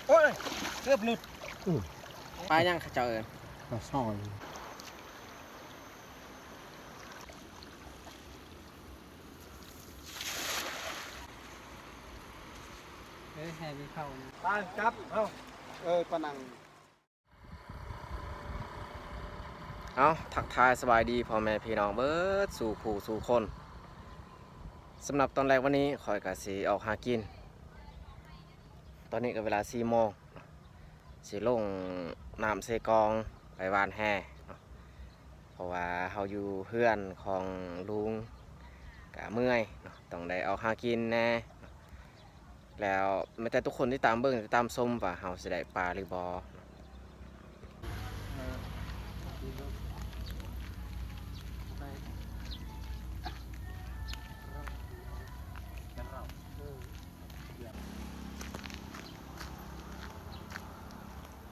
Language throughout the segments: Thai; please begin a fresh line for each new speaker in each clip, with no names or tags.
โอ้ยเกือบหลุด
ปลายังเจ้าเอิญ
ปลาซอย
แห่ไปเข้า
ปลาจับเอ้าปลานัง
เอาทักทายสบายดีพ่อแม่พี่น้องเบิดสู่ผู้สู่คนสำหรับตอนแรกวันนี้คอยกะสีออกหากินตอนนี้ก็เวลา4 โมงสีลงน้ำเซกองไปวานแห่เพราะว่าเฮาอยู่เพื่อนของลุงกะเมื่อยต้องได้ออกหากินแน่แล้วไม่แต่ทุกคนที่ตามเบิ่งที่ตามชมว่าเฮาสิได้ปลาหรือบ่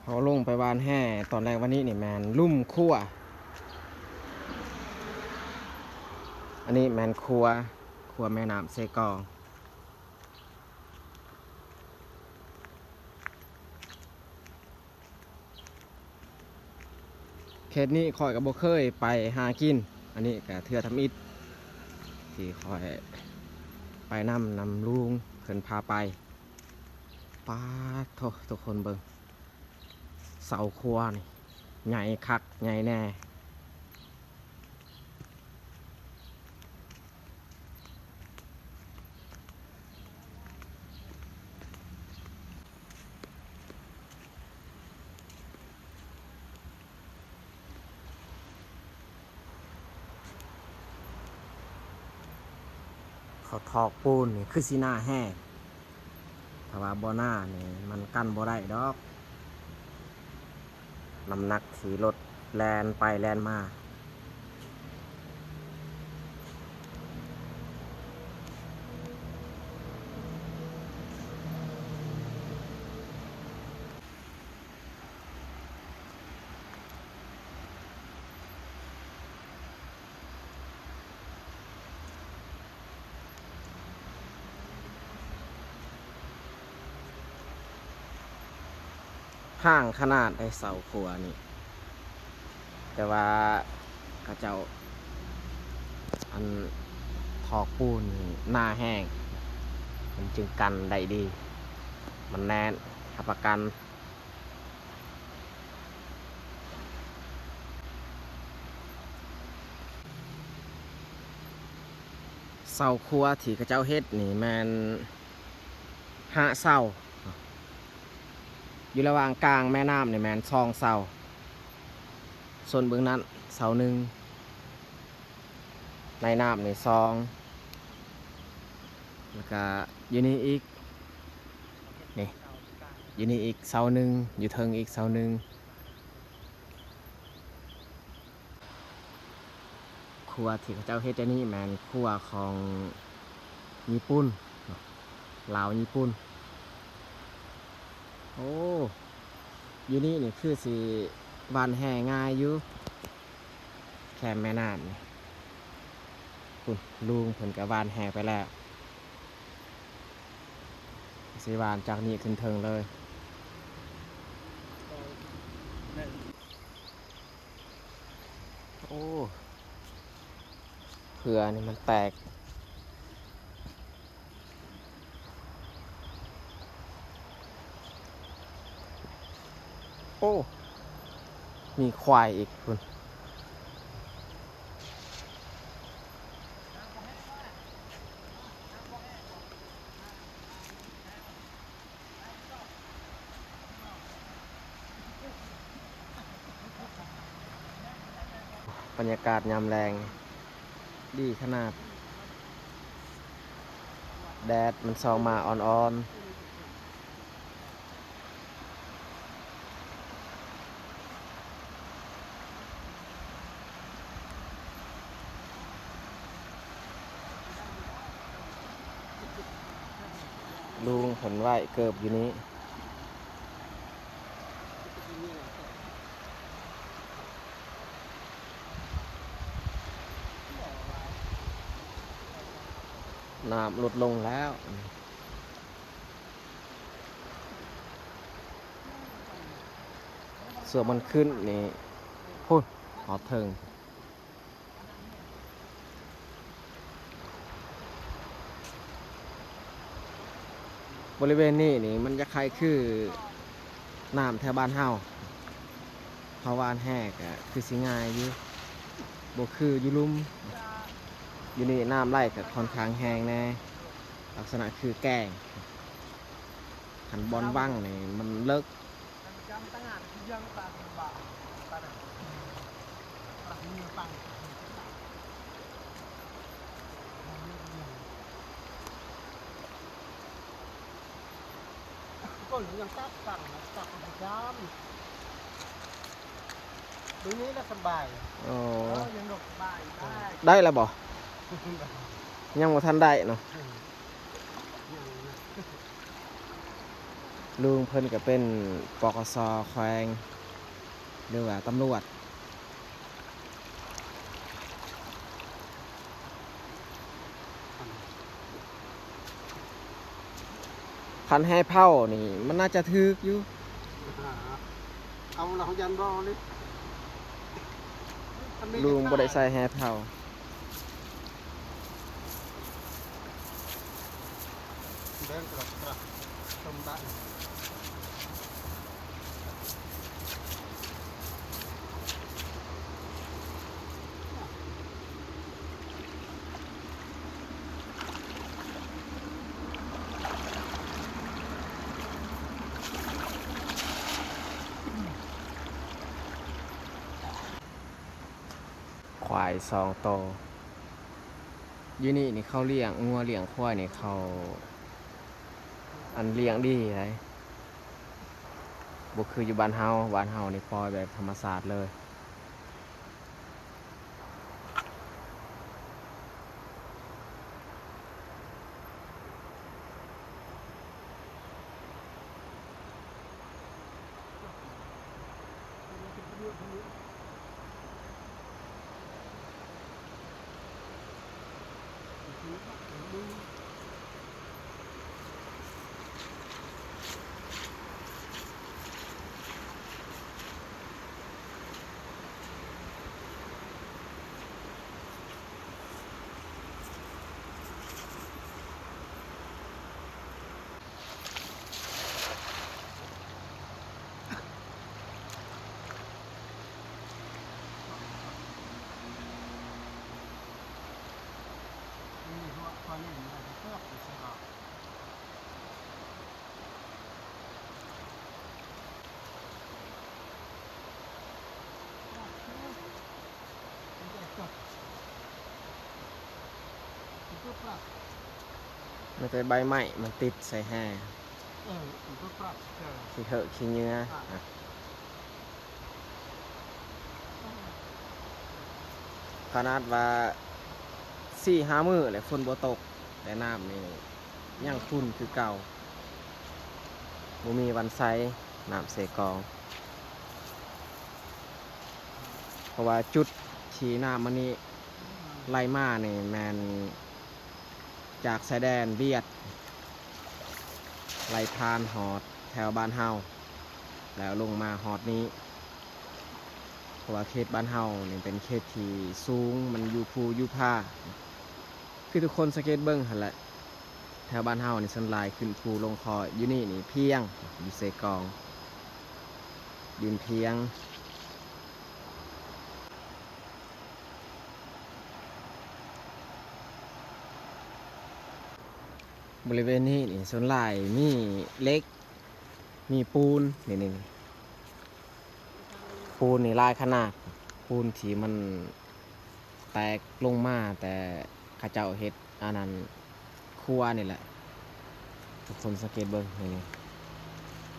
เขาลงไปวานแห่ตอนแรกวันนี้นี่แมนลุ่มคั่วอันนี้แมนคั่วแม่น้ำเซกองเขตนี้คอยกับโบเคยไปหากินอันนี้กับเทือทำอิฐที่คอยไปนำลุงเพิ่นพาไปป้าโถทุกคนเบิ่งเสาครัวนี่ใหญ่คักใหญ่แน่เขาทอกปูนนี่คือสีหน้าแห้งถ้าว่าบ่อหน้านี่มันกั้นบ่ได้ดอกน้ำหนักที่รถแลนไปแลนมาห้างขนาดได้เสาครัวนี่แต่ว่าเขาเจ้าอันทอกปูนหน้าแห้งมันจึงกันได้ดีมันแน่นรับประกันเสาครัวที่เขาเจ้าเฮ็ดนี่แมน5 เสาอยู่ระหว่างกลางแม่น้ำนี่แมน2 เสาส่วนเบื้องนั้นเสาหนึ่งในน้ำนี่2แล้วก็อยู่นี่อีกนี่อยู่นี่อีกเสาหนึ่งอยู่เทิงอีกเสาหนึ่งครัวที่เขาเจ้าเฮ็ดอันนี้แมนครัวของญี่ปุ่นลาวญี่ปุ่นโอ้อยู่นี่นี่คือสิวานแห่ง่ายอยู่แค่แม่น้ำนี่คุณลุงเพิ่นกับวานแห่ไปแล้วสิวานจากนี้ขึ้นเทิงเลยโอ้เผื่อนี่มันแตกโอ้มีควายอีกคุณบรรยากาศยามแรงดีขนาดแดดมันส่องมาอ่อนๆลุงเห็นไหวเกิบอยู่นี้น้ำลดลงแล้ว ส่วนมันขึ้นนี่พุ่นหอเทิงบริเวณนี้นี่มันจะคล้ายคือน้ำแถวบ้านเฮาเพราะว่าแห้กะคือสิง่ายอยู่บ่คืออยู่ลุ่มอยู่นี่น้ำไหลกับค่อนข้างแห้งแน่ลักษณะคือแกงหันบอลว่างนี่มันเลิก
ก็หรือยังตักสั่งนะตักประจำดูนี้น่าสบาย
โอ้
ยังหลบสบายได้
ได้แล้วบ่ยังบ่ทันได้เนาะลุงเพิ่นก็เป็นปกส.แขวงหรือว่าตำรวจพันให้เผานี่มันน่าจะถึกอยู่
เอาเรายันรอเลย
ลุงบ่ได้ใส่แฮเผา
เดินกลับชมได้
ควาย2 ตัวอยู่นี่เขาเลี้ยงงัวเลี้ยงควายนี่เขาอันเลี้ยงดีเลยบ่คืออยู่บ้านเฮานี่ปล่อยแบบธรรมชาติเลยมันจะใบไม้มันติดใส่แห่ขี้เหอะขี้เหงื่อขนาดว่า4-5 มื้อแหละฝนบ่ตกแต่น้ำนี่ยังขุ่นคือเก่าบ่มีวันใสน้ำเสกองเพราะว่าจุดที่น้ำมันนี่ไหลมานี่แมนจากชายแดนเวียดไหลผ่านหอดแถวบ้านเฮาแล้วลงมาหอดนี้เพราะว่าเขตบ้านเฮานี่เป็นเขตที่สูงมันอยู่ภูอยู่ผ้าคือทุกคนสังเกตเบิ่งหั่นแหละแถวบ้านเฮานี่สันลายขึ้นภูลงคออยู่นี่เพียงอยู่เสกองดินเพียงบริเวณนี้ส่วนหลายมีเล็กมีปูนนี่ปูนนี่ลายขนาดปูนที่มันแตกลงมาแต่ข้าเจ้าเฮ็ดอันนั้นครัวนี่แหละทุกคนสังเกตเบิ่งนี่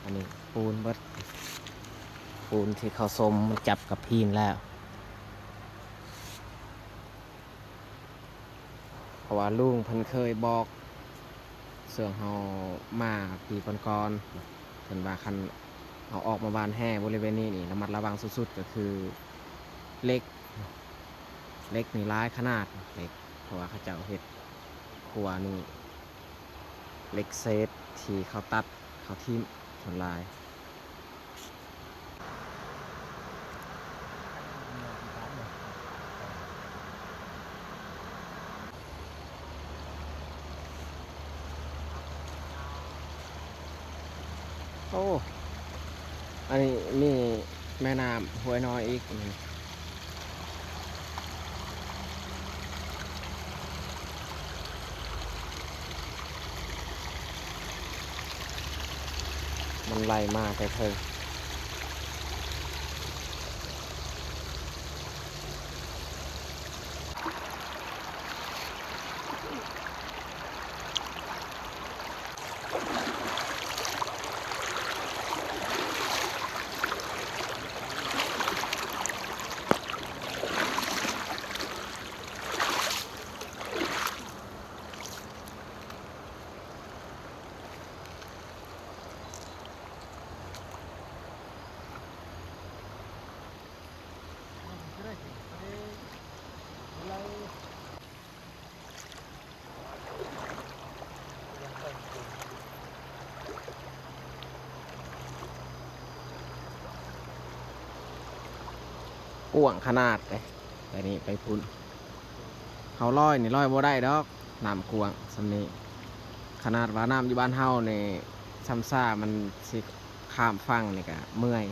อันนี้ปูนเบิดปูนที่เขาสมจับกับพีนแล้วเพราะว่าลุงเพิ่นเคยบอกเสื่องเฮามาปีก่อนๆเพิ่นว่าคันเอาออกมาบานแห่บริเวณนี้นี่ระมัดระวังสุดๆก็คือเล็กนี่ร้ายขนาดเล็กเพราะว่าเขาเจ้าเฮ็ดครัวนี่เล็กเซตที่เขาตัดเขาทิ่มทำลาย โอ้อันนี้มีแม่น้ำห้วยน้อยอีกมันไหลมาแต่เธออ้วงขนาดเลยแต่นี่ไปพุ่นเขาลอยนี่ลอยบ่ได้ดอกน้ำกวางสำนี้ขนาดว่าน้ำอยู่บ้านเฮาในซ้ำซ่ามันสิข้ามฟังนี่ก็เมื่อย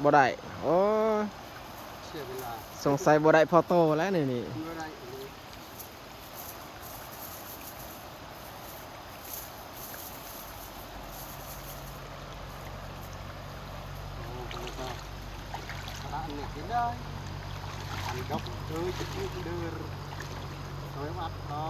บ่ได้โอ้
เสียเวลา
สงสัยบ่ได้พอโตแล้วนี่
ไม่ได้อันนี้กินได้อันดอกเอ้ยจะพูดเดือดเอาไว้วัดต่อ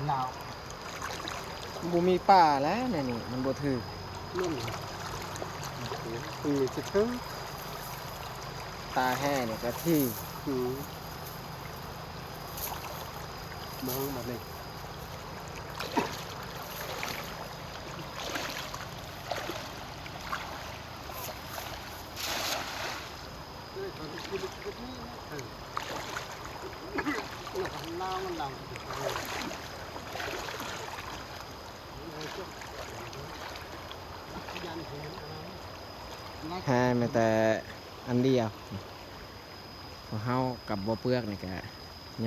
หนาว
บ่มีป่าแล้วนี่มันบ่ถือ
นุ่มจะถึง
ตาแห่นี่ก็ที่
มองแบบนี้น้ำมันหลัง
แห่แม้แต่อันเดียวของเฮากับบ่เปลือกนี่ก็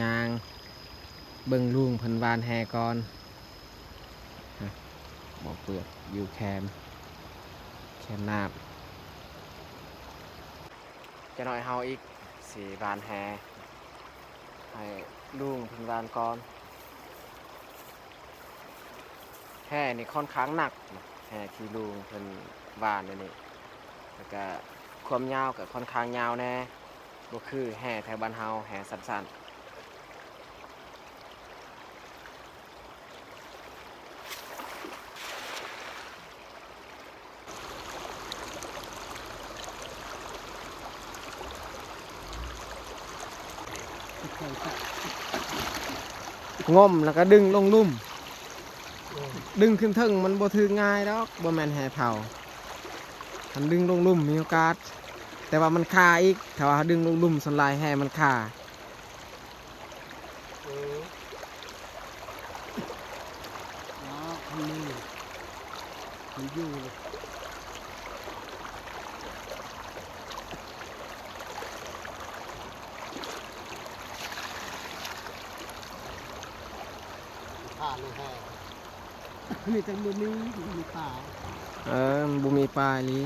ย่างเบิ่งลุงเพิ่นวานแห่ก่อนบ่เปลือกอยู่แคมน้ำจะหน่อยเฮาอีกสีวานแห่ให้ลุงเพิ่นวานก่อนแห่นี่ค่อนข้างหนักแห่ที่ลุงเพิ่นวานนี่แล้วก็ความยาวก็ค่อนข้างยาวแน่บ่คือแห่แถวบ้านเฮาแห่สั้นๆง่มแล้วก็ดึงลงลุ่มดึงขึ้นเทิงมันบ่ถือง่ายดอกบ่แม่นแห่เผามันดึงลงลุ่มมีโอกาสแต่ว่ามันคาอีกถ้าว่าดึงลงลุ่มสลายแห่มันคา
อันนี้มันอยู่เลยผ่านเลยแฮ่มีแต่มือนี้มีป่า
มันบ่มีปลาอีหลี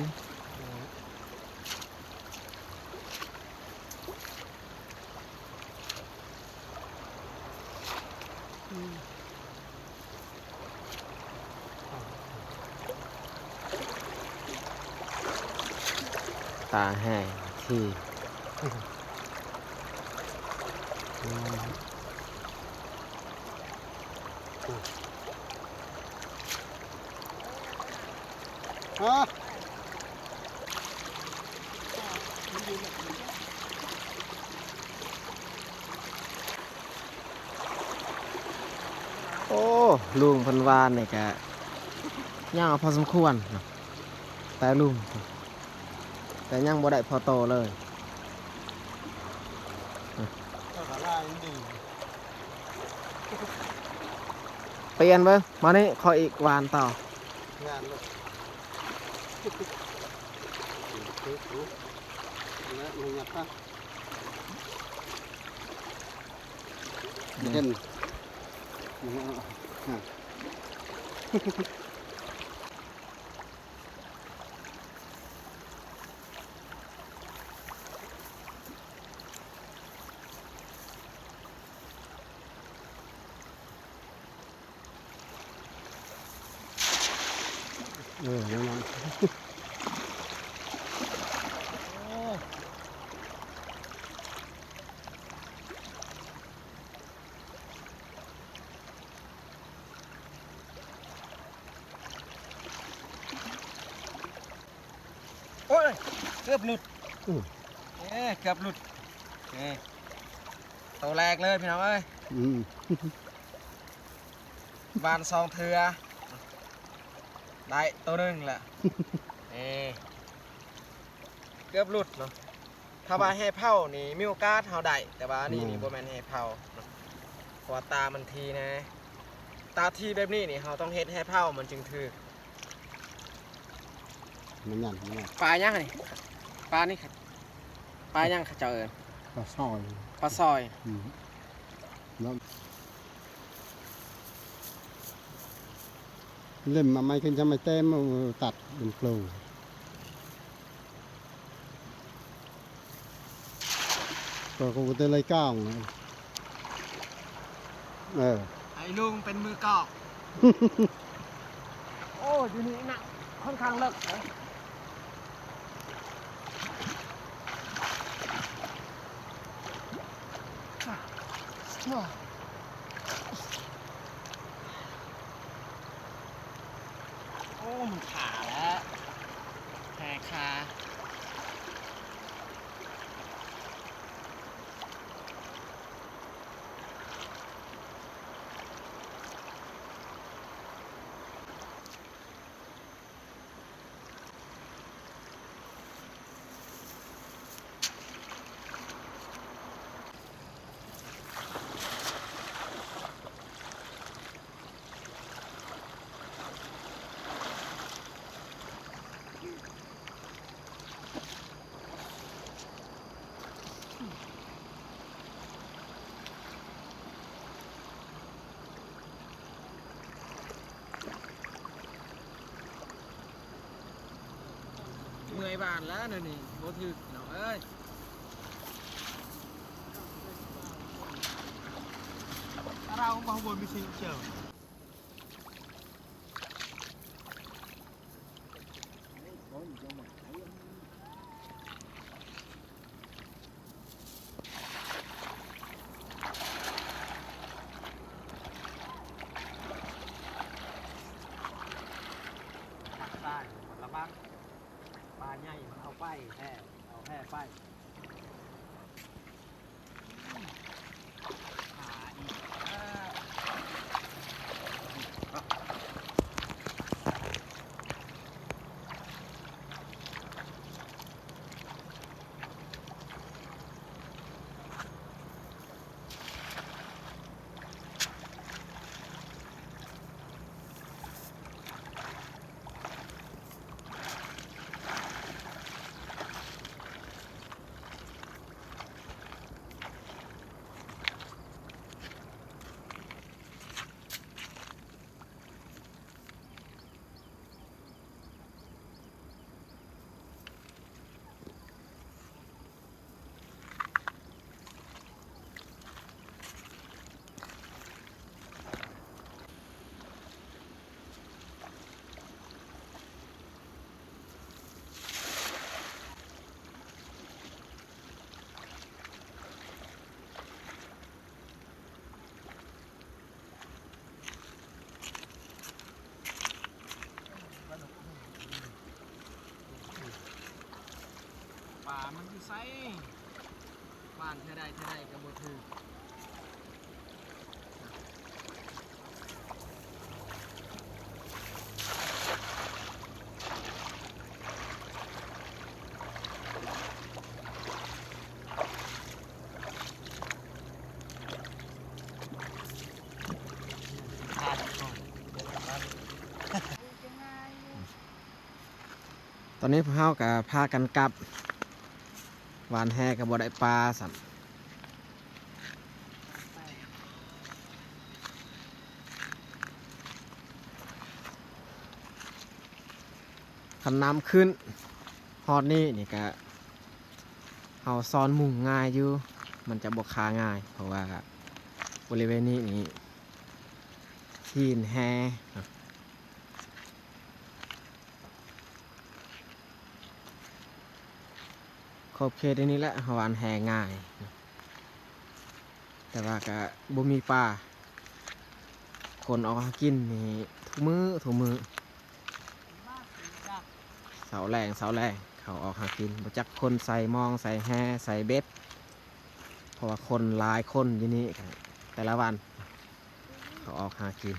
ตาแห้งที่
ฮะ
ลุงเพันวานนี่ก็ย่างเอาพอสมควรเนาะแต่ลุงแต่ยังบ่ได้พอโตเลย
ก็ขาล่ายังดี
เปลี่ยนเบิ่งมานี่ขออีกวานต่อง
านเลยรู้แล้วมึงอยากปะเห็น ยังไง
โอ้ยเกือบหลุดเกือบหลุดนี่ตัวแรกเลยพี่น้องเอ้ยบานซองเถือได้ตัวหนึ่งแหละนี่เกือบหลุดเนาะถ้าว่าให้เผานี่มีโอกาสเฮาได้แต่ว่านี่บ่แม่นให้เผาเพราะว่าตามันทีนะตาทีแบบนี้นี่เฮาต้องเฮ็ดให้เผามันจึงถือ
มันยันมันยัน
ปลาย่างนี่ปลานี่ปลาย่างเขาเจ้าเอิญ
ปลาซอย
ปลาซอย
แล้วเล่มมาไม่ขึ้นจะไม่เต็มตัดเป็นปลูก็กูจะเลยก้าว
ไอ้ลุงเป็นมือกอก โอ้อยู่นี่หนักค่อนข้างเลิกเลยโอ้มันขาแล้วแหกขาเมื่อยบานแล้วนี่โบถึกเนาะเอ้ยเรามาบนมีสิ่งเจอได้ระบังปลาใหญ่มันเอาไปแห่เอาแห่ไปขาอีกป่ามันคือไซบ้านเท่าใดก็บ่ถือ อนนี้พวกเราก็พากันกลับหวานแหกับบ่ได้ปลาสันคันน้ำขึ้นฮอดนี่ก็เฮาซ้อนหมุ่งง่ายอยู่มันจะบกคาง่าย เพราะว่าบริเวณนี้นี่ที่แฮขอบเขตนี้แหละหวานแหง่าย แต่ว่าก็บ่มีปลาคนออกหากินนี่ทุกมือเสาแรงเขาออกหากินบ่จักคนใส่มองใส่แฮใส่เบ็ดเพราะว่าคนหลายคนอยู่นี่แต่ละวันเขาออกหากิน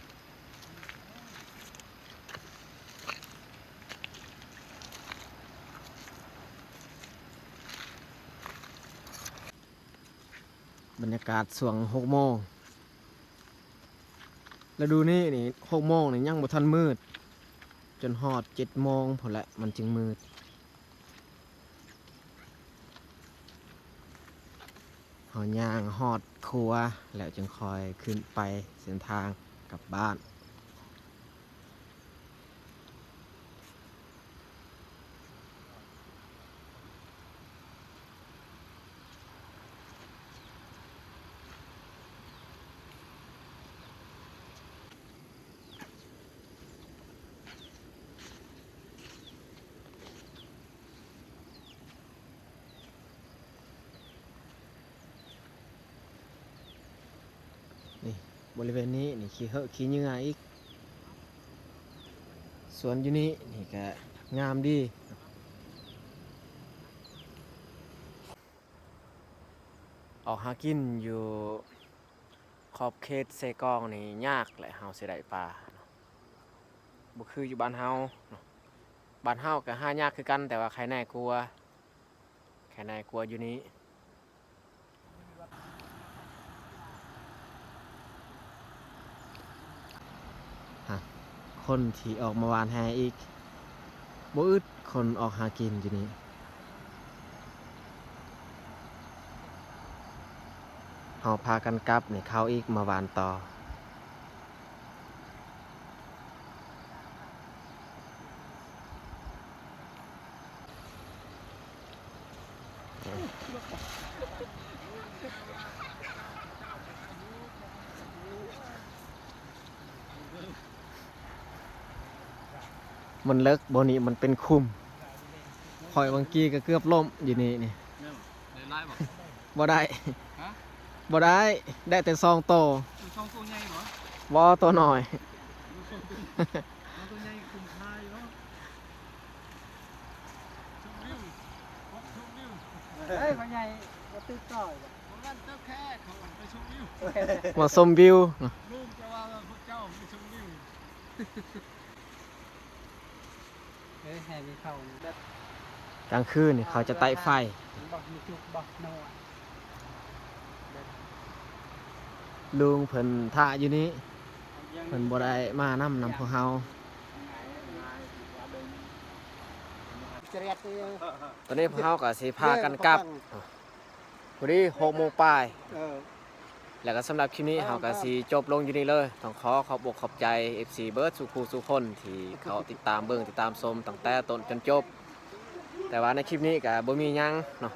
บรรยากาศช่วง6 โมงแล้วดูนี่6 โมงนี่ยังบ่ทันมืดจนฮอด7 โมงพอละมันจึงมืดเฮาย่างฮอดครัวแล้วจึงคอยขึ้นไปเส้นทางกลับบ้านนี่บริเวณนี้นี่ขี้เหอะขี้เหงื่ออีกสวนอยู่นี่นี่ก็งามดีออกหากินอยู่ขอบเขตเซกองนี่ยากแหละเฮาสิได้ปลาบ่คืออยู่บ้านเฮาเนาะบ้านเฮาก็หายากคือกันแต่ว่าใครแน่กลัวอยู่นี้คนที่ออกมาวานแฮอีกบ่อึดคนออกหากินอยู่นี่เฮาพากันกลับนี่เข้าอีกมาวานต่อมันเลิกบ่นี่มันเป็นคุมคอยบางกี้ก็เกือบล่มอยู่นี่นี่บ่ได้บ่ได้แต่ซองโต
ช่องตัวใหญ่เหรอ
บ่ตัวหน่อย
ตัวใหญ่คุ้มค่าอยู่เนาะเฮ้ยพ่อใหญ่มาตื้อต่อยมันเจ้าแค่เขาไปชมวิว
มาชมวิว
ลูกจะว่าพวกเจ้าไปชมวิวเฮ้ยแห่มีเขา
กลางคืนนี่เขาจะไต่ไฟลุงเพิ่นท่าอยู่นี้เพิ่นบ่ได้มานำพวกเฮาตอนนี้พวกเฮาก็สิพากันกลับพอดี6 โมงปลายแล้วก็สำหรับคลิปนี้เฮาก็สิจบลงอยู่นี่เลยต้องขอขอบใจ FC เบิร์ดสุคนที่เขาติดตามติดตามชมตั้งแต่ต้นจนจบแต่ว่าในคลิปนี้ก็บ่มีหยังเนาะ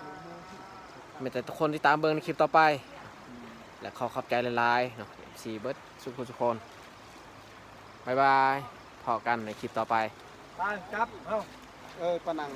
มีแต่ทุกคนที่ตามในคลิปต่อไปและขอบใจหลายๆเนาะ FC เบิร์ดสุคนบ๊ายบายพอกันในคลิปต่อไป
ไปครับปนัง